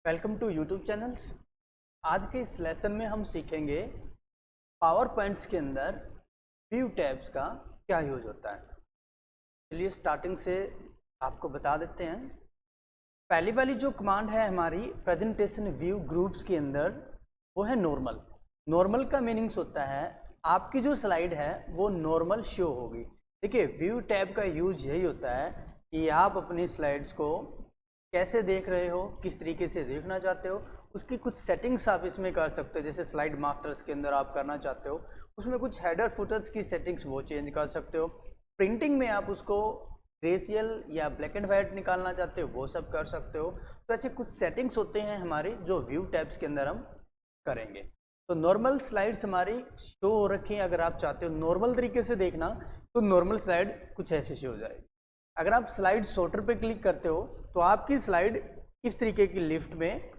Welcome to YouTube channels. आज के इस लेसन में हम सीखेंगे पावर पॉइंट्स के अंदर व्यू टैब्स का क्या यूज होता है। चलिए स्टार्टिंग से आपको बता देते हैं। पहली वाली जो कमांड है हमारी प्रेजेंटेशन व्यू ग्रुप्स के अंदर वो है नॉर्मल। नॉर्मल का मीनिंग्स होता है आपकी जो स्लाइड है वो नॉर्मल शो होगी। देखिए व्यू टैब का यूज यही होता है कि आप अपनी स्लाइड्स को कैसे देख रहे हो, किस तरीके से देखना चाहते हो, उसकी कुछ सेटिंग्स आप इसमें कर सकते हो। जैसे स्लाइड मास्टर्स के अंदर आप करना चाहते हो, उसमें कुछ हेडर फुटर्स की सेटिंग्स वो चेंज कर सकते हो। प्रिंटिंग में आप उसको रेशियल या ब्लैक एंड वाइट निकालना चाहते हो, वो सब कर सकते हो। तो ऐसे कुछ सेटिंग्स होते हैं हमारे जो व्यू टैब्स के अंदर हम करेंगे। तो नॉर्मल स्लाइड्स हमारी शो हो रखी हैं। अगर आप चाहते हो नॉर्मल तरीके से देखना तो नॉर्मल स्लाइड कुछ ऐसे शो हो जाएगी। अगर आप स्लाइड सॉर्टर पे क्लिक करते हो तो आपकी स्लाइड इस तरीके की लिस्ट में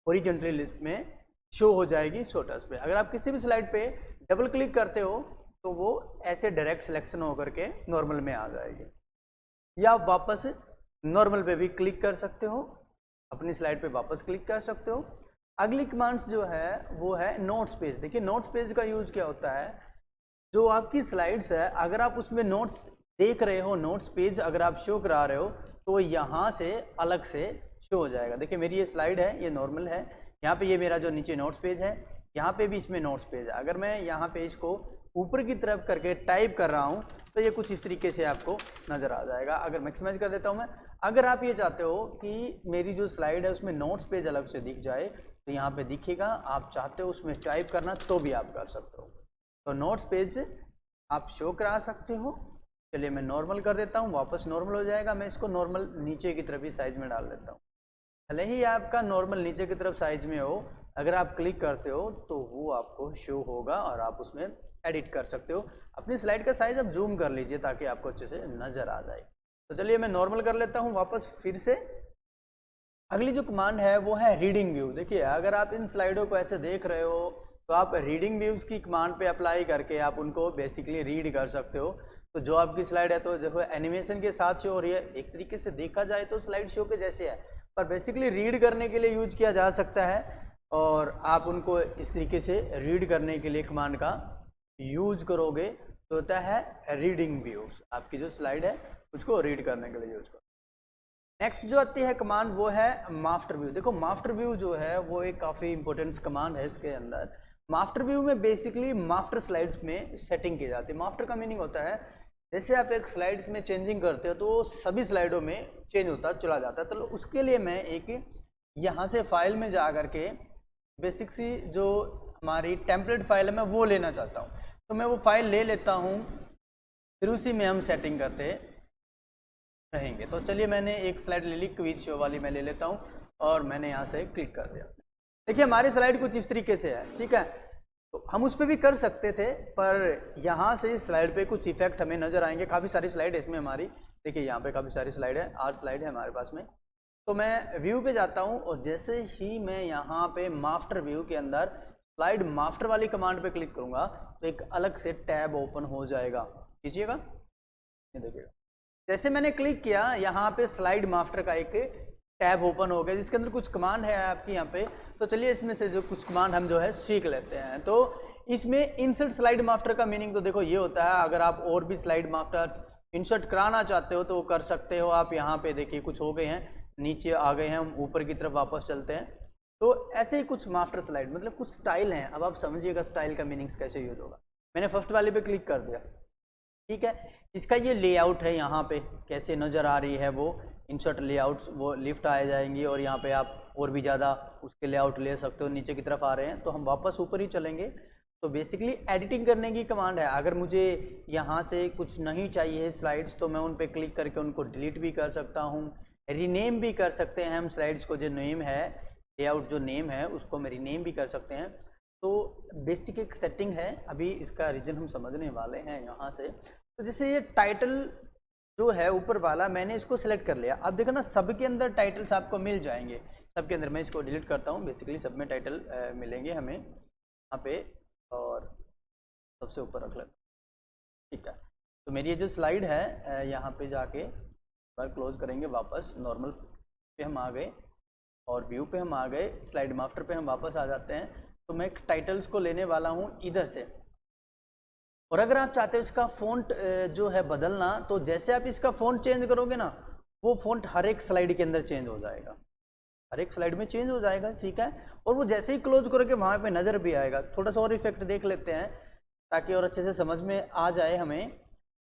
हॉरिजॉन्टल लिस्ट में शो हो जाएगी सॉर्टर्स पे। अगर आप किसी भी स्लाइड पे डबल क्लिक करते हो तो वो ऐसे डायरेक्ट सिलेक्शन होकर के नॉर्मल में आ जाएगी। या आप वापस नॉर्मल पे भी क्लिक कर सकते हो, अपनी स्लाइड पे वापस क्लिक कर सकते हो। अगली कमांड्स जो है वो है नोट्स पेज। देखिए नोट्स पेज का यूज क्या होता है, जो आपकी स्लाइड्स है अगर आप उसमें नोट्स देख रहे हो, नोट्स पेज अगर आप शो करा रहे हो तो यहाँ से अलग से शो हो जाएगा। देखिए मेरी ये स्लाइड है, ये नॉर्मल है, यहाँ पे ये मेरा जो नीचे नोट्स पेज है, यहाँ पे भी इसमें नोट्स पेज है। अगर मैं यहाँ पे इसको ऊपर की तरफ करके टाइप कर रहा हूँ तो ये कुछ इस तरीके से आपको नज़र आ जाएगा। अगर मैक्सिमाइज कर देता हूँ मैं, अगर आप ये चाहते हो कि मेरी जो स्लाइड है उसमें नोट्स पेज अलग से दिख जाए तो यहाँ पे दिखेगा। आप चाहते हो उसमें टाइप करना तो भी आप कर सकते हो। तो नोट्स पेज आप शो करा सकते हो। चलिए मैं नॉर्मल कर देता हूँ, वापस नॉर्मल हो जाएगा। मैं इसको नॉर्मल नीचे की तरफ ही साइज में डाल देता हूँ। भले ही आपका नॉर्मल नीचे की तरफ साइज में हो, अगर आप क्लिक करते हो तो वो आपको शो होगा और आप उसमें एडिट कर सकते हो। अपनी स्लाइड का साइज आप जूम कर लीजिए ताकि आपको अच्छे से नज़र आ जाए। तो चलिए मैं नॉर्मल कर लेता हूँ वापस फिर से। अगली जो कमांड है वो है रीडिंग व्यू। देखिए अगर आप इन स्लाइडों को ऐसे देख रहे हो तो आप रीडिंग व्यूज़ की कमांड पे अप्लाई करके आप उनको बेसिकली रीड कर सकते हो। तो जो आपकी स्लाइड है तो देखो एनिमेशन के साथ शो हो रही है, एक तरीके से देखा जाए तो स्लाइड शो के जैसे है, पर बेसिकली रीड करने के लिए यूज किया जा सकता है। और आप उनको इस तरीके से रीड करने के लिए कमांड का यूज करोगे तो होता है रीडिंग व्यूज़। आपकी जो स्लाइड है उसको रीड करने के लिए यूज करो। नेक्स्ट जो आती है कमांड वो है मास्टर व्यू। देखो मास्टर व्यू जो है वो एक काफ़ी इंपॉर्टेंट कमांड है। इसके अंदर मास्टर व्यू में बेसिकली मास्टर स्लाइड्स में सेटिंग की जाती है। मास्टर का मीनिंग होता है जैसे आप एक स्लाइड्स में चेंजिंग करते हो तो सभी स्लाइडों में चेंज होता चला जाता है। तो उसके लिए मैं एक यहाँ से फाइल में जा करके बेसिक सी जो हमारी टेम्पलेट फाइल है मैं वो लेना चाहता हूँ। तो मैं वो फाइल ले लेता हूँ, फिर उसी में हम सेटिंग करते रहेंगे। तो चलिए मैंने एक स्लाइड ले ली, क्विज शो वाली मैं ले लेता हूँ और मैंने यहाँ से क्लिक कर दिया। देखिए हमारी स्लाइड कुछ इस तरीके से है, ठीक है। तो हम उस पर भी कर सकते थे पर यहाँ से इस स्लाइड पे कुछ इफेक्ट हमें नज़र आएंगे। काफ़ी सारी स्लाइड है इसमें हमारी, देखिए यहाँ पे काफ़ी सारी स्लाइड है, 8 स्लाइड है हमारे पास में। तो मैं व्यू पे जाता हूँ और जैसे ही मैं यहाँ पे मास्टर व्यू के अंदर स्लाइड मास्टर वाली कमांड पे क्लिक करूँगा तो एक अलग से टैब ओपन हो जाएगा। कीजिएगा, ये देखिएगा जैसे मैंने क्लिक किया यहाँ पे स्लाइड मास्टर का एक टैब ओपन हो गया जिसके अंदर कुछ कमांड है आपकी यहाँ पे। तो चलिए इसमें से जो कुछ कमांड हम जो है सीख लेते हैं। तो इसमें इंसर्ट स्लाइड मास्टर का मीनिंग तो देखो ये होता है, अगर आप और भी स्लाइड मास्टर्स इंसर्ट कराना चाहते हो तो वो कर सकते हो आप। यहाँ पे देखिए कुछ हो गए हैं, नीचे आ गए हैं, हम ऊपर की तरफ वापस चलते हैं। तो ऐसे ही कुछ मास्टर स्लाइड मतलब कुछ स्टाइल हैं। अब आप समझिएगा स्टाइल का मीनिंग्स कैसे यूज होगा। मैंने फर्स्ट वाले पे क्लिक कर दिया, ठीक है। इसका ये लेआउट है, यहाँ पे कैसे नज़र आ रही है वो इंसर्ट लेआउट्स, वो लिफ्ट आ जाएंगी और यहाँ पे आप और भी ज़्यादा उसके लेआउट ले सकते हो। नीचे की तरफ आ रहे हैं तो हम वापस ऊपर ही चलेंगे। तो बेसिकली एडिटिंग करने की कमांड है। अगर मुझे यहाँ से कुछ नहीं चाहिए स्लाइड्स तो मैं उन पर क्लिक करके उनको डिलीट भी कर सकता हूँ, रीनेम भी कर सकते हैं हम स्लाइड्स को। जो नेम है, लेआउट जो नेम है उसको मैं रीनेम भी कर सकते हैं। तो बेसिक एक सेटिंग है, अभी इसका रीजन हम समझने वाले हैं यहाँ से। तो जैसे ये टाइटल जो है ऊपर वाला मैंने इसको सिलेक्ट कर लिया। अब देखो ना सबके अंदर टाइटल्स आपको मिल जाएंगे, सबके अंदर। मैं इसको डिलीट करता हूँ, बेसिकली सब में टाइटल मिलेंगे हमें यहाँ पे और सबसे ऊपर रख लेता हूँ, ठीक है। तो मेरी ये जो स्लाइड है यहाँ पे जाके बार क्लोज करेंगे, वापस नॉर्मल पे हम आ गए। और व्यू पे हम आ गए, स्लाइड मास्टर पे हम वापस आ जाते हैं। तो मैं टाइटल्स को लेने वाला हूँ इधर से, और अगर आप चाहते हो इसका फ़ॉन्ट जो है बदलना, तो जैसे आप इसका फ़ॉन्ट चेंज करोगे ना, वो फ़ॉन्ट हर एक स्लाइड के अंदर चेंज हो जाएगा, हर एक स्लाइड में चेंज हो जाएगा, ठीक है। और वो जैसे ही क्लोज करोगे वहाँ पे नज़र भी आएगा। थोड़ा सा और इफेक्ट देख लेते हैं ताकि और अच्छे से समझ में आ जाए हमें।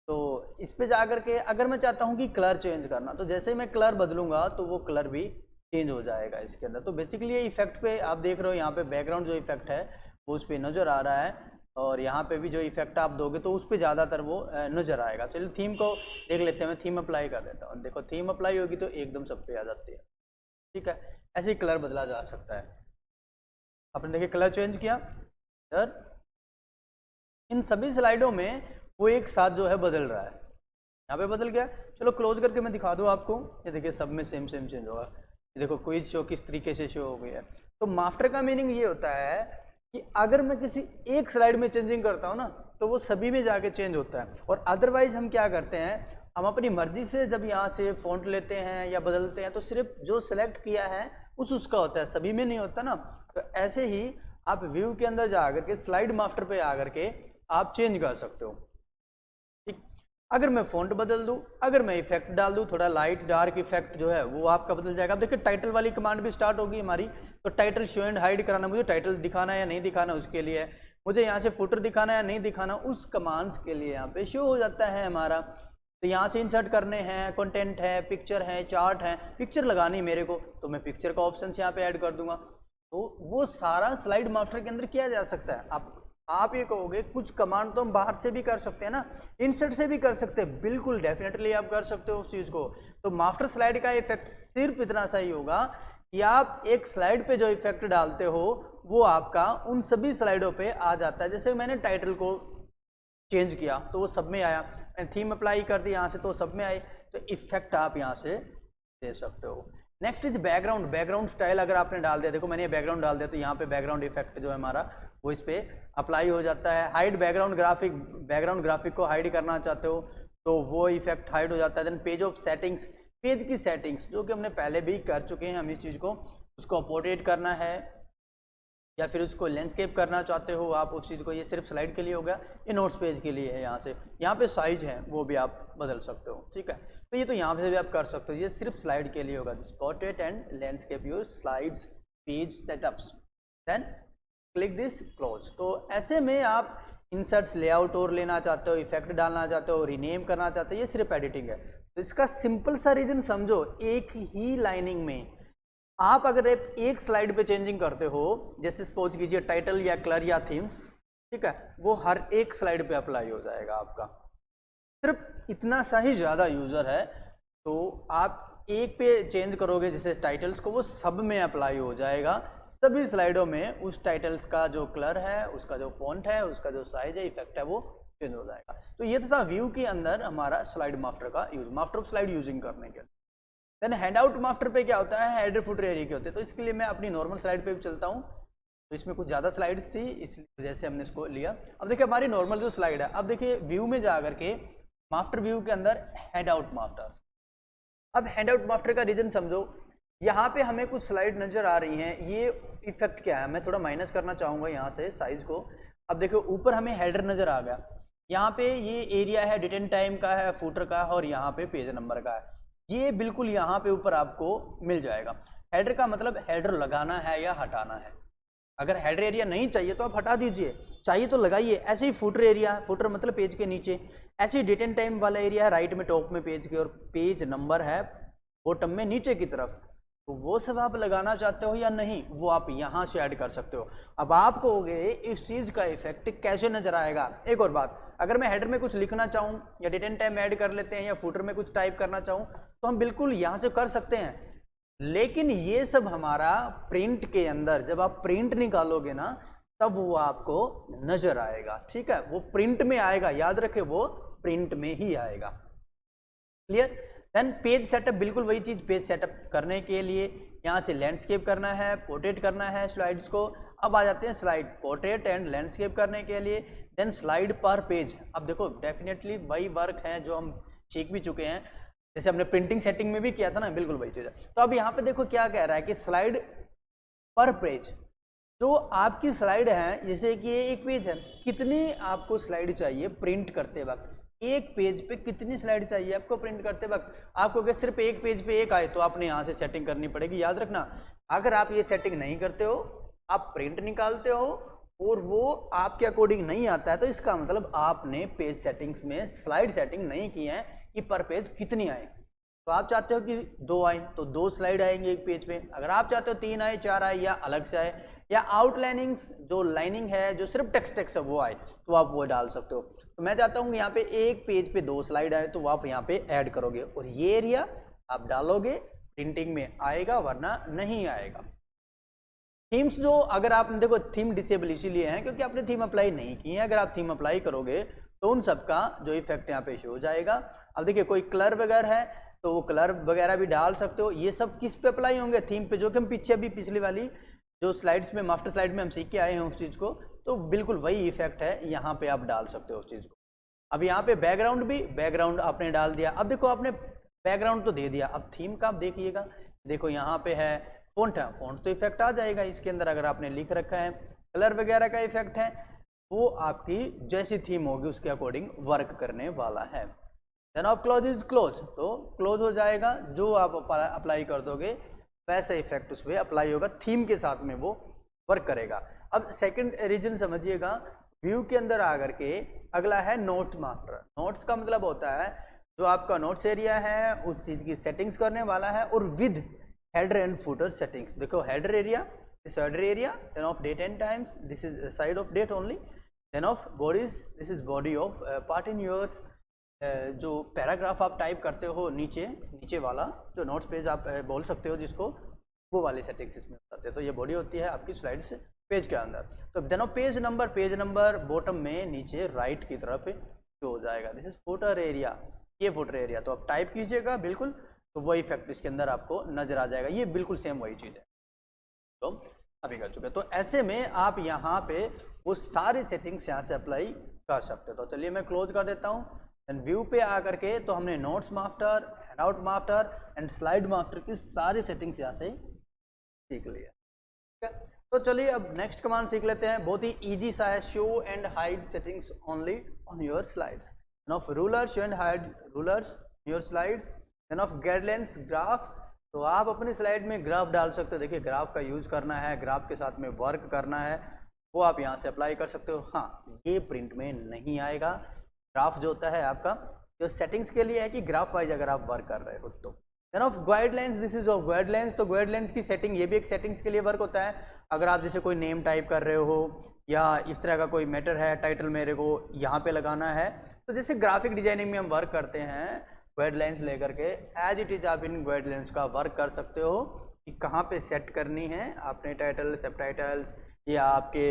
तो इस पे जा करके अगर मैं चाहता हूँ कि कलर चेंज करना, तो जैसे ही मैं कलर बदलूंगा तो वो कलर भी चेंज हो जाएगा इसके अंदर। तो बेसिकली ये इफेक्ट पे आप देख रहे हो, यहाँ पे बैकग्राउंड जो इफेक्ट है वो उस पर नज़र आ रहा है, और यहाँ पे भी जो इफेक्ट आप दोगे तो उस पर ज़्यादातर वो नज़र आएगा। चलिए थीम को देख लेते हैं, मैं थीम अप्लाई कर देता हूँ। देखो थीम अप्लाई होगी तो एकदम सब पे आ जाती है, ठीक है। ऐसे ही कलर बदला जा सकता है। आपने देखिए कलर चेंज किया सर, इन सभी स्लाइडों में वो एक साथ जो है बदल रहा है, यहाँ पे बदल गया। चलो क्लोज करके मैं दिखा दूँ आपको, ये देखिए सब में सेम सेम चेंज होगा। ये देखो क्विज शो किस तरीके से शो हो गई है। तो मास्टर का मीनिंग ये होता है कि अगर मैं किसी एक स्लाइड में चेंजिंग करता हूँ ना, तो वो सभी में जाके चेंज होता है। और अदरवाइज हम क्या करते हैं, हम अपनी मर्जी से जब यहाँ से फॉन्ट लेते हैं या बदलते हैं तो सिर्फ जो सिलेक्ट किया है उसका होता है, सभी में नहीं होता ना। तो ऐसे ही आप व्यू के अंदर जा करके स्लाइड मास्टर पे आ करके आप चेंज कर सकते हो, ठीक। अगर मैं फॉन्ट बदल दूं, अगर मैं इफेक्ट डाल दूं, थोड़ा लाइट डार्क इफेक्ट जो है वो आपका बदल जाएगा। अब देखिए टाइटल वाली कमांड भी स्टार्ट होगी हमारी। तो टाइटल शो एंड हाइड कराना, मुझे टाइटल दिखाना है या नहीं दिखाना उसके लिए, मुझे यहाँ से फुटर दिखाना है या नहीं दिखाना, उस कमांड्स के लिए यहाँ पे शो हो जाता है हमारा। तो यहाँ से इंसर्ट करने हैं, कंटेंट है, पिक्चर है, चार्ट है, पिक्चर लगानी मेरे को तो मैं पिक्चर का ऑप्शन यहाँ पे ऐड कर दूंगा। तो वो सारा स्लाइड मास्टर के अंदर किया जा सकता है। आप ये कहोगे कुछ कमांड तो हम बाहर से भी कर सकते हैं ना, इंसर्ट से भी कर सकते हैं, बिल्कुल डेफिनेटली आप कर सकते हो उस चीज़ को। तो मास्टर स्लाइड का इफेक्ट सिर्फ इतना सा ही होगा कि आप एक स्लाइड पे जो इफेक्ट डालते हो वो आपका उन सभी स्लाइडों पे आ जाता है। जैसे मैंने टाइटल को चेंज किया तो वो सब में आया, थीम अप्लाई कर दी यहाँ से तो सब में आए। तो इफेक्ट आप यहाँ से दे सकते हो। Next is background. Background style अगर आपने डाल दिया, देखो मैंने ये बैकग्राउंड डाल दिया तो यहाँ पे बैकग्राउंड इफेक्ट जो है हमारा वो इस पे अप्लाई हो जाता है। Hide background graphic, background graphic को हाइड करना चाहते हो तो वो इफेक्ट हाइड हो जाता है। Then page of settings, page की सेटिंग्स जो कि हमने पहले भी कर चुके हैं हम इस चीज़ को, उसको पोर्ट्रेट करना है या फिर उसको लैंडस्केप करना चाहते हो आप उस चीज़ को, ये सिर्फ स्लाइड के लिए हो गया, ये नोट्स पेज के लिए है। यहाँ पे साइज है वो भी आप बदल सकते हो, ठीक है। तो ये तो यहाँ पे भी आप कर सकते हो, ये सिर्फ स्लाइड के लिए होगा। This portrait and landscape your slides page setups, then click this close. तो ऐसे में आप इंसर्ट्स, लेआउट और लेना चाहते हो, इफेक्ट डालना चाहते हो, रीनेम करना चाहते हो, ये सिर्फ एडिटिंग है। तो इसका सिंपल सा रीजन समझो, एक ही लाइनिंग में आप अगर एक स्लाइड पे चेंजिंग करते हो, जैसे सपोज कीजिए टाइटल या कलर या थीम्स, ठीक है, वो हर एक स्लाइड पे अप्लाई हो जाएगा आपका। सिर्फ इतना सा ही ज़्यादा यूज़र है, तो आप एक पे चेंज करोगे जैसे टाइटल्स को, वो सब में अप्लाई हो जाएगा, सभी स्लाइडों में उस टाइटल्स का जो कलर है, उसका जो फॉन्ट है, उसका जो साइज है, इफेक्ट है, वो चेंज हो जाएगा। तो ये था व्यू के अंदर हमारा स्लाइड मास्टर का use, master of slide using करने के लिए। देन हैंड आउट मास्टर पे क्या होता है, हेडर फुटर एरिया के होते हैं। तो इसके लिए मैं अपनी नॉर्मल स्लाइड पे भी चलता हूँ, तो इसमें कुछ ज़्यादा स्लाइड्स थी इस वजह से हमने इसको लिया। अब देखिए हमारी नॉर्मल जो स्लाइड है, अब देखिए व्यू में जा करके मास्टर व्यू के अंदर हैंड आउट मास्टर्स। अब हैंड आउट मास्टर का रीजन समझो, यहाँ पे हमें कुछ स्लाइड नज़र आ रही हैं, ये इफेक्ट क्या है, मैं थोड़ा माइनस करना चाहूँगा यहाँ से साइज को। अब देखो ऊपर हमें हेडर नज़र आ गया, यहाँ पे ये एरिया है डेट एंड टाइम का है, फुटर का है, और यहाँ पे पेज नंबर का है, ये बिल्कुल यहाँ पे ऊपर आपको मिल जाएगा। हेडर का मतलब हेडर लगाना है या हटाना है। अगर हेडर एरिया नहीं चाहिए तो आप हटा दीजिए, चाहिए तो लगाइए। ऐसे ही फुटर एरिया, फुटर मतलब पेज के नीचे, ऐसे ही डेट एंड टाइम वाला एरिया है राइट में टॉप में पेज के, और पेज नंबर है बॉटम में नीचे की तरफ। तो वो सब आप लगाना चाहते हो या नहीं, वो आप यहाँ से ऐड कर सकते हो। अब आप कहोगे इस चीज़ का इफेक्ट कैसे नजर आएगा। एक और बात, अगर मैं हेडर में कुछ लिखना चाहूँ या डेट एंड टाइम ऐड कर लेते हैं, या फुटर में कुछ टाइप करना चाहूँ, तो हम बिल्कुल यहाँ से कर सकते हैं। लेकिन ये सब हमारा प्रिंट के अंदर, जब आप प्रिंट निकालोगे ना, तब वो आपको नजर आएगा, ठीक है, वो प्रिंट में आएगा, याद रखे वो प्रिंट में ही आएगा। क्लियर। देन पेज सेटअप, बिल्कुल वही चीज, पेज सेटअप करने के लिए यहाँ से लैंडस्केप करना है, पोर्ट्रेट करना है स्लाइड्स को। अब आ जाते हैं स्लाइड, पोर्ट्रेट एंड लैंडस्केप करने के लिए। देन स्लाइड पर पेज, अब देखो डेफिनेटली वही वर्क है जो हम सीख भी चुके हैं। जैसे हमने प्रिंटिंग सेटिंग में भी किया था ना, बिल्कुल वही चीज़ है। तो अब यहाँ पे देखो क्या कह रहा है कि स्लाइड पर पेज, जो आपकी स्लाइड है, जैसे कि ये एक पेज है, कितनी आपको स्लाइड चाहिए प्रिंट करते वक्त, एक पेज पे कितनी स्लाइड चाहिए आपको प्रिंट करते वक्त। आपको अगर सिर्फ एक पेज पे एक आए तो आपने यहाँ से सेटिंग करनी पड़ेगी, याद रखना। अगर आप ये सेटिंग नहीं करते हो, आप प्रिंट निकालते हो और वो आपके अकॉर्डिंग नहीं आता है, तो इसका मतलब आपने पेज सेटिंग्स में स्लाइड सेटिंग नहीं की है कि पर पेज कितनी आए। तो आप चाहते हो कि 2 आए तो 2 स्लाइड आएंगे एक पेज पे। अगर आप चाहते हो 3 आए, 4 आए या अलग से आए, या आउटलाइनिंग्स जो लाइनिंग है, जो सिर्फ टेक्स्ट है वो आए, तो आप वो डाल सकते हो। तो मैं चाहता हूँ यहाँ पे एक पेज पे 2 स्लाइड आए, तो आप यहाँ पे ऐड करोगे और ये एरिया आप डालोगे, प्रिंटिंग में आएगा वरना नहीं आएगा। थीम्स जो, अगर आपने देखो थीम डिसेबल इसीलिए है क्योंकि आपने थीम अप्लाई नहीं की है। अगर आप थीम अप्लाई करोगे तो उन सबका जो इफेक्ट यहाँ पे शो हो जाएगा। अब देखिए कोई कलर वगैरह है तो वो कलर वगैरह भी डाल सकते हो। ये सब किस पे अप्लाई होंगे, थीम पे, जो कि हम पीछे अभी पिछली वाली जो स्लाइड्स में, मास्टर स्लाइड में हम सीख के आए हैं उस चीज़ को, तो बिल्कुल वही इफेक्ट है, यहाँ पे आप डाल सकते हो उस चीज़ को। अब यहाँ पे बैकग्राउंड भी, बैकग्राउंड आपने डाल दिया। अब देखो आपने बैकग्राउंड तो दे दिया, अब थीम का आप देखिएगा, देखो यहाँ पे है फ़ॉन्ट है, फ़ॉन्ट तो इफेक्ट आ जाएगा इसके अंदर अगर आपने लिख रखा है। कलर वगैरह का इफेक्ट है, वो आपकी जैसी थीम होगी उसके अकॉर्डिंग वर्क करने वाला है। Then of close is close, तो क्लोज हो जाएगा, जो आप अप्लाई कर दोगे वैसा इफेक्ट उस पर अप्लाई होगा, थीम के साथ में वो वर्क करेगा। अब सेकंड रीजन समझिएगा, व्यू के अंदर आकर के अगला है नोट्स मास्टर। नोट्स का मतलब होता है जो आपका नोट्स एरिया है उस चीज़ की सेटिंग्स करने वाला है, और with header and footer settings. देखो header area, this header area, then of date and times, this is side of date only, then of bodies, this is body of part in yours. जो paragraph आप type करते हो नीचे वाला जो notes page आप बोल सकते हो जिसको, वो वाली सेटिंग्स इसमें होते हैं। तो ये बॉडी होती है आपकी स्लाइड्स पेज के अंदर। तो then of page number bottom में नीचे राइट की तरफ जो हो जाएगा, दिस इज फुटर एरिया, ये फुटर एरिया। तो आप टाइप कीजिएगा बिल्कुल, तो वही इफेक्ट इसके अंदर आपको नजर आ जाएगा। ये बिल्कुल सेम वही चीज़ है तो अभी कर चुके। तो ऐसे में आप यहाँ पे वो सारी सेटिंग्स यहाँ से अप्लाई कर सकते हो। तो चलिए मैं क्लोज कर देता हूँ। देन व्यू पे आकर के तो हमने notes master, handout master and slide master की सारी सेटिंग्स यहाँ से सीख लिया। ठीक है, तो चलिए अब नेक्स्ट कमांड सीख लेते हैं। बहुत ही इजी सा है, show and hide settings only on your slides. Then of ruler, show and hide rulers your slides. Then of guidelines graph, तो आप अपनी स्लाइड में ग्राफ डाल सकते हो। देखिए ग्राफ का यूज करना है, ग्राफ के साथ में वर्क करना है, वो आप यहाँ से अप्लाई कर सकते हो। हाँ, ये प्रिंट में नहीं आएगा। ग्राफ जो होता है आपका जो सेटिंग्स के लिए है कि ग्राफ वाइज अगर आप वर्क कर रहे हो तो। Then of guidelines, this is of guidelines, तो गाइडलाइंस की सेटिंग, ये भी एक सेटिंग्स के लिए वर्क होता है। अगर आप जैसे कोई नेम टाइप कर रहे हो या इस तरह का कोई मैटर है, टाइटल मेरे को यहाँ पे लगाना है, तो जैसे ग्राफिक डिजाइनिंग में हम वर्क करते हैं गाइडलाइंस लेकर के, एज इट इज आप इन गाइडलाइंस का वर्क कर सकते हो कि कहाँ पे सेट करनी है आपने टाइटल, सब टाइटल्स, या आपके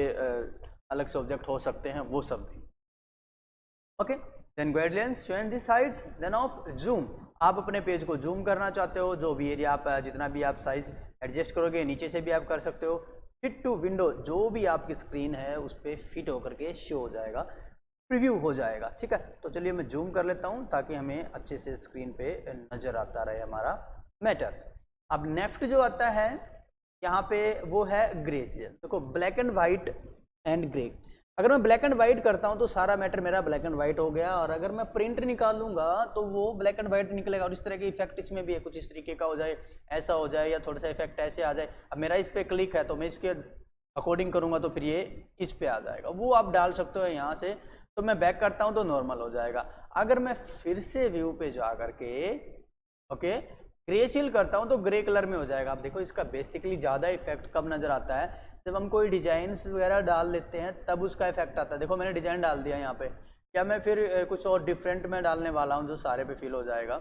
अलग से ऑब्जेक्ट हो सकते हैं, वो सब भी। Okay, then guidelines show and the sides. Then of zoom, आप अपने पेज को जूम करना चाहते हो, जो भी एरिया आप जितना भी आप साइज एडजस्ट करोगे नीचे से भी आप कर सकते हो। फिट टू विंडो, जो भी आपकी स्क्रीन है उस पर फिट होकर के शो हो जाएगा, प्रीव्यू हो जाएगा। ठीक है, तो चलिए मैं जूम कर लेता हूँ ताकि हमें अच्छे से स्क्रीन पे नज़र आता रहे हमारा मैटर्स। अब नेक्स्ट जो आता है यहाँ पे वो है ग्रेसियल। देखो black and white and grey, अगर मैं ब्लैक एंड वाइट करता हूँ तो सारा मैटर मेरा ब्लैक एंड वाइट हो गया, और अगर मैं प्रिंट निकालूंगा तो वो ब्लैक एंड वाइट निकलेगा। और इस तरह के इफेक्ट इसमें भी है, कुछ इस तरीके का हो जाए, ऐसा हो जाए, या थोड़ा सा इफेक्ट ऐसे आ जाए। अब मेरा इस पर क्लिक है तो मैं इसके अकॉर्डिंग करूँगा तो फिर ये इस पर आ जाएगा, वो आप डाल सकते हो यहाँ से। तो मैं बैक करता हूँ तो नॉर्मल हो जाएगा। अगर मैं फिर से व्यू पे जा करके ओके ग्रे चिल करता हूँ तो ग्रे कलर में हो जाएगा। आप देखो इसका बेसिकली ज़्यादा इफेक्ट कब नज़र आता है, जब हम कोई डिजाइन वगैरह डाल लेते हैं तब उसका इफेक्ट आता है। देखो मैंने डिजाइन डाल दिया यहाँ पे, क्या मैं फिर कुछ और डिफरेंट में डालने वाला हूँ जो सारे पे फिल हो जाएगा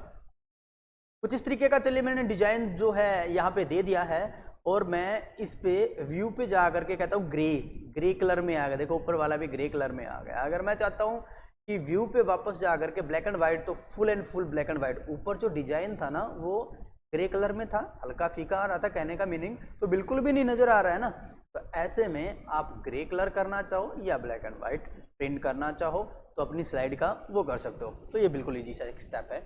कुछ इस तरीके का। चलिए मैंने डिजाइन जो है यहाँ पे दे दिया है, और मैं इस पे व्यू पे जा करके कहता हूँ ग्रे कलर में आ गया। देखो ऊपर वाला भी ग्रे कलर में आ गया। अगर मैं चाहता हूँ कि व्यू पे वापस जा करके ब्लैक एंड वाइट, तो full and full black and white. ऊपर जो डिजाइन था ना वो ग्रे कलर में था, हल्का फीका आ रहा था, कहने का मीनिंग तो बिल्कुल भी नहीं नजर आ रहा है ना। तो ऐसे में आप ग्रे कलर करना चाहो या ब्लैक एंड वाइट प्रिंट करना चाहो तो अपनी स्लाइड का वो कर सकते हो। तो ये बिल्कुल ईजी सा एक स्टेप है।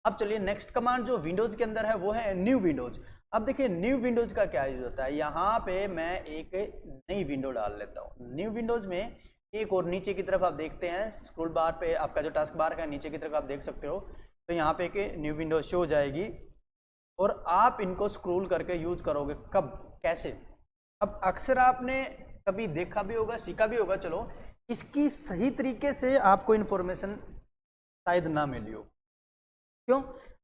अब चलिए नेक्स्ट कमांड जो विंडोज के अंदर है वो है न्यू विंडोज। अब देखिए न्यू विंडोज का क्या यूज होता है, यहाँ पे मैं एक नई विंडो डाल लेता हूँ। न्यू विंडोज में एक और नीचे की तरफ आप देखते हैं स्क्रॉल बार पे आपका जो टास्क बार है नीचे की तरफ आप देख सकते हो, तो यहाँ पे एक न्यू विंडो शो हो जाएगी और आप इनको स्क्रॉल करके यूज करोगे। कब, कैसे? अब अक्सर आपने कभी देखा भी होगा, सीखा भी होगा, चलो इसकी सही तरीके से आपको इन्फॉर्मेशन शायद ना मिली हो। क्यों?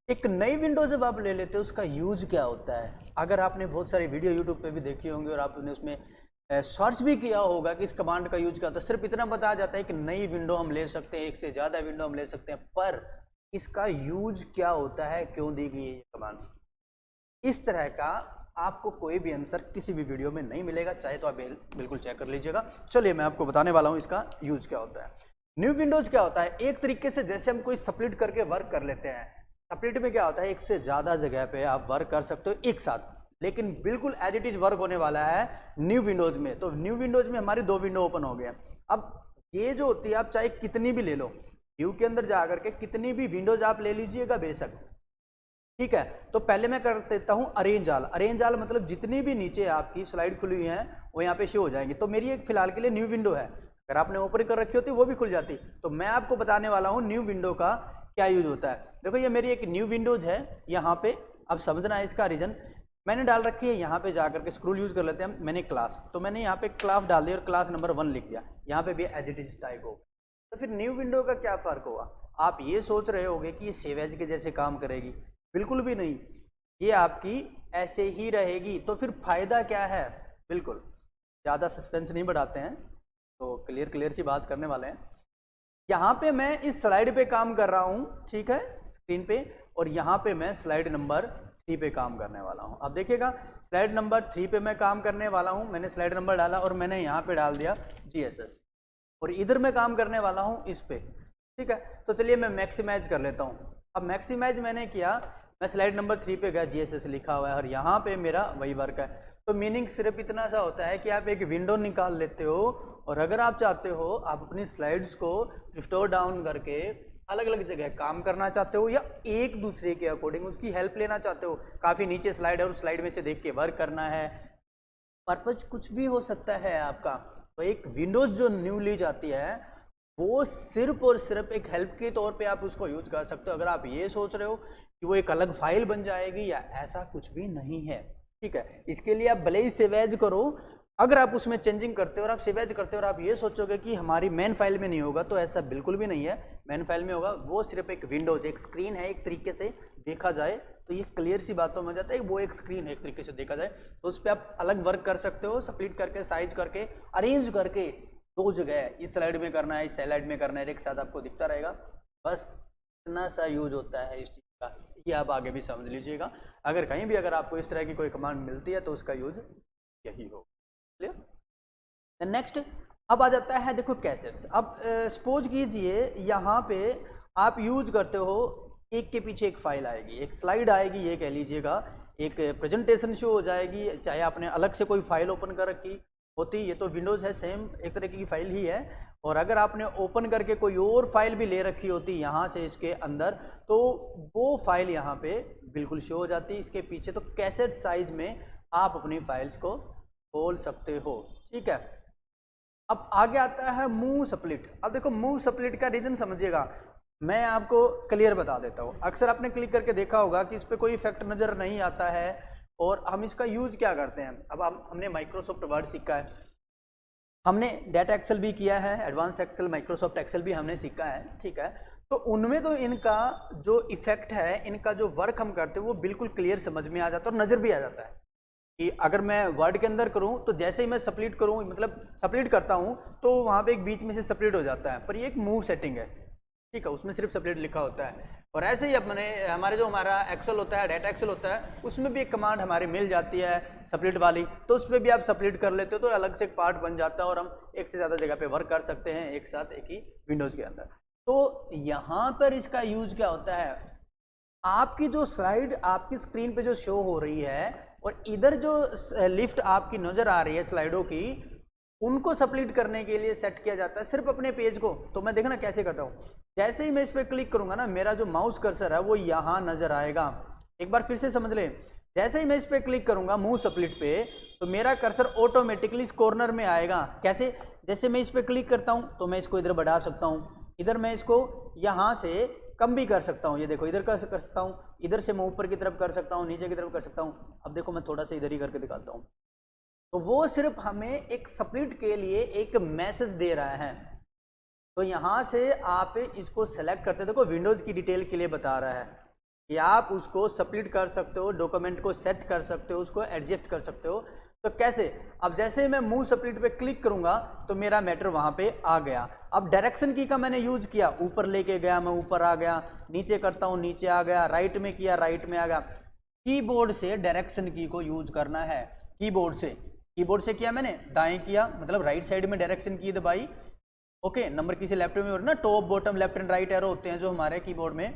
एक नई विंडो जब आप ले लेते हो उसका यूज क्या होता है, अगर आपने बहुत सारी वीडियो यूट्यूब पे भी देखी होंगी और आपने उसमें सर्च भी किया होगा कि इस कमांड का यूज क्या होता है, सिर्फ इतना बताया जाता है कि नई विंडो हम ले सकते हैं, एक से ज़्यादा विंडो हम ले सकते हैं, पर इसका यूज क्या होता है, क्यों दी गई है ये कमांड, इस तरह का आपको कोई भी आंसर किसी भी वीडियो में नहीं मिलेगा, चाहे तो आप बिल्कुल चेक कर लीजिएगा। चलिए मैं आपको बताने वाला हूँ इसका यूज क्या होता है। न्यू विंडोज क्या होता है, एक तरीके से जैसे हम कोई स्प्लिट करके वर्क कर लेते हैं, स्प्लिट में क्या होता है एक से ज़्यादा जगह पे आप वर्क कर सकते हो एक साथ, लेकिन बिल्कुल एज इट इज वर्क होने वाला है न्यू विंडोज में। तो न्यू विंडोज में हमारी 2 विंडो ओपन हो गए। अब ये जो होती है आप चाहे कितनी भी ले लो, व्यू के अंदर जा करके कितनी भी विंडोज आप ले लीजिएगा बेशक, ठीक है। तो पहले मैं कर देता हूँ अरेंज ऑल। अरेंज ऑल मतलब जितनी भी नीचे आपकी स्लाइड खुली हुई हैं वो यहाँ पे शो हो जाएंगी। तो मेरी एक फिलहाल के लिए न्यू विंडो है, अगर आपने ओपन कर रखी होती वो भी खुल जाती। तो मैं आपको बताने वाला हूँ न्यू विंडो का क्या यूज होता है। देखो ये मेरी एक न्यू विंडोज है यहाँ पे, अब समझना है इसका रीजन मैंने डाल रखी है। यहाँ पे जाकर के स्क्रॉल यूज कर लेते हैं, मैंने क्लास, तो मैंने यहाँ पे क्लास डाल दिया और क्लास नंबर 1 लिख दिया, यहाँ पे भी एज इट इज टाइप हो। तो फिर न्यू विंडो का क्या फर्क हुआ, आप ये सोच रहे होगे कि ये सेव एज के जैसे काम करेगी, बिल्कुल भी नहीं, ये आपकी ऐसे ही रहेगी। तो फिर फायदा क्या है, बिल्कुल ज़्यादा सस्पेंस नहीं बढ़ाते हैं, तो क्लियर सी बात करने वाले हैं। यहाँ पे मैं इस स्लाइड पे काम कर रहा हूँ, ठीक है, स्क्रीन पे, और यहाँ पे मैं स्लाइड नंबर 3 पे काम करने वाला हूँ। अब देखिएगा स्लाइड नंबर 3 पे मैं काम करने वाला हूँ, मैंने स्लाइड नंबर डाला और मैंने यहाँ पे डाल दिया GSS, और इधर मैं काम करने वाला हूँ इस पे, ठीक है। तो चलिए मैं मैक्सिमाइज कर लेता हूँ। अब मैक्सिमाइज मैंने किया, मैं स्लाइड नंबर 3 पे गया, GSS लिखा हुआ है और यहाँ पे मेरा वही वर्क है। तो मीनिंग सिर्फ इतना सा होता है कि आप एक विंडो निकाल लेते हो और अगर आप चाहते हो आप अपनी स्लाइड्स को स्टोर डाउन करके अलग अलग जगह काम करना चाहते हो या एक दूसरे के अकॉर्डिंग उसकी हेल्प लेना चाहते हो, काफ़ी नीचे स्लाइड है और स्लाइड में से देख के वर्क करना है, पर्पज कुछ भी हो सकता है आपका। तो एक विंडोज जो न्यू ली जाती है वो सिर्फ और सिर्फ एक हेल्प के तौर पे आप उसको यूज कर सकते हो। अगर आप ये सोच रहे हो कि वो एक अलग फाइल बन जाएगी, या ऐसा कुछ भी नहीं है, ठीक है। इसके लिए आप भले ही सेव एज करो, अगर आप उसमें चेंजिंग करते हो और आप सेव एज करते हो और आप ये सोचोगे कि हमारी मेन फाइल में नहीं होगा, तो ऐसा बिल्कुल भी नहीं है, मेन फाइल में होगा। वो सिर्फ एक विंडोज, एक स्क्रीन है, एक तरीके से देखा जाए तो ये क्लियर सी बातों में जाता है, वो एक स्क्रीन है एक तरीके से देखा जाए। तो उस पर आप अलग वर्क कर सकते हो, स्प्लिट करके, साइज करके, अरेंज करके, 2 जगह है, इस स्लाइड में करना है, इस स्लाइड में करना है, एक साथ आपको दिखता रहेगा। बस इतना सा यूज होता है इस चीज़ का, ये आप आगे भी समझ लीजिएगा। अगर कहीं भी अगर आपको इस तरह की कोई कमांड मिलती है तो उसका यूज यही हो। क्लियर? नेक्स्ट अब आ जाता है, देखो कैसेट्स। अब सपोज कीजिए यहाँ पे आप यूज करते हो, एक के पीछे एक फाइल आएगी, एक स्लाइड आएगी, ये कह लीजिएगा एक प्रेजेंटेशन शो हो जाएगी, चाहे आपने अलग से कोई फाइल ओपन कर रखी होती, ये तो विंडोज़ है, सेम एक तरह की फाइल ही है, और अगर आपने ओपन करके कोई और फाइल भी ले रखी होती यहाँ से इसके अंदर, तो वो फाइल यहाँ पे बिल्कुल शो हो जाती है इसके पीछे। तो कैसेट साइज में आप अपनी फाइल्स को खोल सकते हो, ठीक है। अब आगे आता है मूव स्प्लिट। अब देखो मूव स्प्लिट का रीजन समझिएगा, मैं आपको क्लियर बता देता हूँ। अक्सर आपने क्लिक करके देखा होगा कि इस पर कोई इफेक्ट नज़र नहीं आता है, और हम इसका यूज क्या करते हैं। अब हमने माइक्रोसॉफ्ट वर्ड सीखा है, हमने डेटा एक्सेल भी किया है, एडवांस एक्सेल, माइक्रोसॉफ्ट एक्सेल भी हमने सीखा है, ठीक है। तो उनमें तो इनका जो इफेक्ट है, इनका जो वर्क हम करते हैं वो बिल्कुल क्लियर समझ में आ जाता है और नज़र भी आ जाता है कि अगर मैं वर्ड के अंदर करूं तो जैसे ही मैं स्प्लिट करूं, मतलब स्प्लिट करता हूं, तो वहां पे एक बीच में से स्प्लिट हो जाता है, पर ये एक मूव सेटिंग है, ठीक है, उसमें सिर्फ स्प्लिट लिखा होता है। और ऐसे ही अपने हमारे जो हमारा एक्सेल होता है, डाटा एक्सेल होता है, उसमें भी एक कमांड हमारी मिल जाती है स्प्लिट वाली, तो उस पर भी आप स्प्लिट कर लेते हो, तो अलग से एक पार्ट बन जाता है और हम एक से ज़्यादा जगह पे वर्क कर सकते हैं एक साथ, एक ही विंडोज़ के अंदर। तो यहाँ पर इसका यूज क्या होता है, आपकी जो स्लाइड आपकी स्क्रीन पे जो शो हो रही है और इधर जो लिफ्ट आपकी नज़र आ रही है स्लाइडों की, उनको स्प्लिट करने के लिए सेट किया जाता है सिर्फ अपने पेज को। तो मैं देखना कैसे करता हूँ, जैसे ही मैं इस पर क्लिक करूंगा ना, मेरा जो माउस कर्सर है वो यहाँ नजर आएगा। एक बार फिर से समझ ले, जैसे ही मैं इस पर क्लिक करूंगा मूव स्प्लिट पे, तो मेरा कर्सर ऑटोमेटिकली इस कॉर्नर में आएगा। कैसे? जैसे मैं इस पर क्लिक करता हूँ तो मैं इसको इधर बढ़ा सकता हूँ, इधर मैं इसको यहाँ से कम भी कर सकता हूँ, ये देखो इधर कर सकता हूँ, इधर से मैं ऊपर की तरफ कर सकता हूँ, नीचे की तरफ कर सकता हूँ। अब देखो मैं थोड़ा सा इधर ही करके दिखाता हूँ। तो वो सिर्फ हमें एक स्प्लिट के लिए एक मैसेज दे रहा है। तो यहाँ से आप इसको सेलेक्ट करते, देखो विंडोज़ की डिटेल के लिए बता रहा है कि आप उसको स्प्लिट कर सकते हो, डॉक्यूमेंट को सेट कर सकते हो, उसको एडजस्ट कर सकते हो। तो कैसे? अब जैसे मैं मूव स्प्लिट पे क्लिक करूंगा तो मेरा मैटर वहां पे आ गया। अब डायरेक्शन की का मैंने यूज किया, ऊपर लेके गया मैं ऊपर आ गया, नीचे करता हूं नीचे आ गया, राइट में किया राइट में आ गया। कीबोर्ड से डायरेक्शन की को यूज करना है। कीबोर्ड से किया मैंने, दाएं किया मतलब राइट साइड में डायरेक्शन की दबाई, ओके। नंबर की से लेफ्ट में और ना top bottom left and right arrow होते हैं जो हमारे कीबोर्ड में।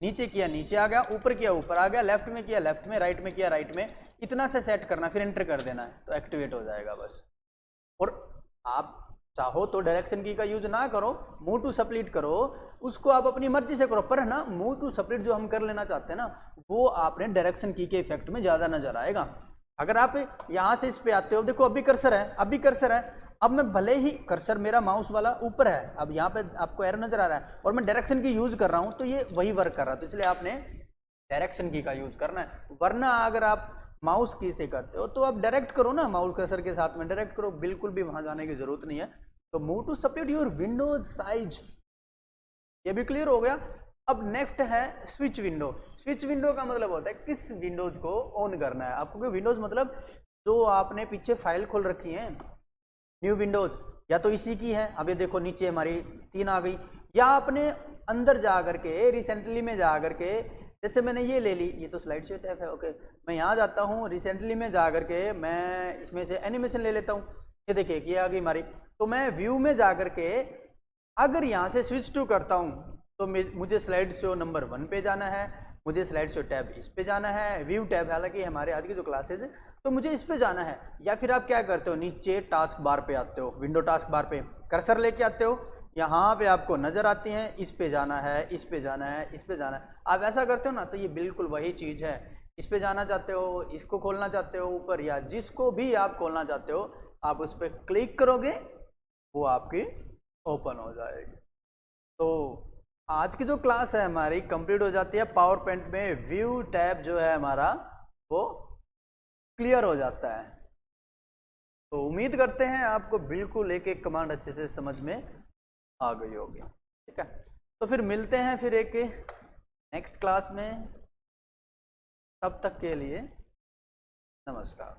नीचे किया नीचे आ गया, ऊपर किया ऊपर आ गया, लेफ्ट में किया लेफ्ट में, राइट में किया राइट में। इतना से सेट करना, फिर एंटर कर देना है तो एक्टिवेट हो जाएगा बस। और आप चाहो तो डायरेक्शन की का यूज ना करो, मूव टू स्प्लिट करो, उसको आप अपनी मर्जी से करो। पर है ना, मूव टू स्प्लिट जो हम कर लेना चाहते हैं ना, वो आपने डायरेक्शन की के इफेक्ट में ज्यादा नजर आएगा। अगर आप यहाँ से इस पे आते हो, देखो अभी कर्सर है, अभी कर्सर है, अब मैं भले ही कर्सर मेरा माउस वाला ऊपर है, अब यहाँ पे आपको एरो नजर आ रहा है और मैं डायरेक्शन की यूज कर रहा हूँ तो ये वही वर्क कर रहा है। तो इसलिए आपने डायरेक्शन की का यूज करना है। वरना अगर आप माउस की से करते हो तो आप डायरेक्ट करो ना, माउस कर्सर के साथ में डायरेक्ट करो, बिल्कुल भी वहां जाने की जरूरत नहीं है। तो move to split your windows size, ये भी क्लियर हो गया। अब नेक्स्ट है स्विच विंडो। स्विच विंडो का मतलब होता है किस विंडोज को ऑन करना है आपको। विंडोज मतलब जो आपने पीछे फाइल खोल रखी है, न्यू विंडोज, या तो इसी की है। अब ये देखो नीचे हमारी 3 आ गई, या आपने अंदर जा करके रिसेंटली में जा करके, जैसे मैंने ये ले ली, ये तो स्लाइड शो टैब है, ओके। मैं यहाँ जाता हूँ रिसेंटली में जा करके, मैं इसमें से एनिमेशन ले लेता हूँ। ये देखिए ये आ गई हमारी। तो मैं व्यू में जा करके अगर यहाँ से स्विच टू करता हूँ तो मुझे स्लाइड शो नंबर 1 पे जाना है, मुझे स्लाइड शो टैब इस पे जाना है, व्यू टैब हालांकि हमारे आज की जो क्लासेज है तो मुझे इस पे जाना है। या फिर आप क्या करते हो, नीचे टास्क बार पे आते हो, विंडो टास्क बार पे कर्सर लेके आते हो, यहाँ पे आपको नजर आती हैं, इस पे जाना है, इस पे जाना है, इस पे जाना है। आप ऐसा करते हो ना तो ये बिल्कुल वही चीज़ है। इस पे जाना चाहते हो, इसको खोलना चाहते हो ऊपर, या जिसको भी आप खोलना चाहते हो आप उस पर क्लिक करोगे, वो आपकी ओपन हो जाएगी। तो आज की जो क्लास है हमारी कंप्लीट हो जाती है। पावर पॉइंट में व्यू टैब जो है हमारा वो क्लियर हो जाता है। तो उम्मीद करते हैं आपको बिल्कुल एक एक कमांड अच्छे से समझ में आ गई होगी, ठीक है। तो फिर मिलते हैं फिर एक नेक्स्ट क्लास में, तब तक के लिए नमस्कार।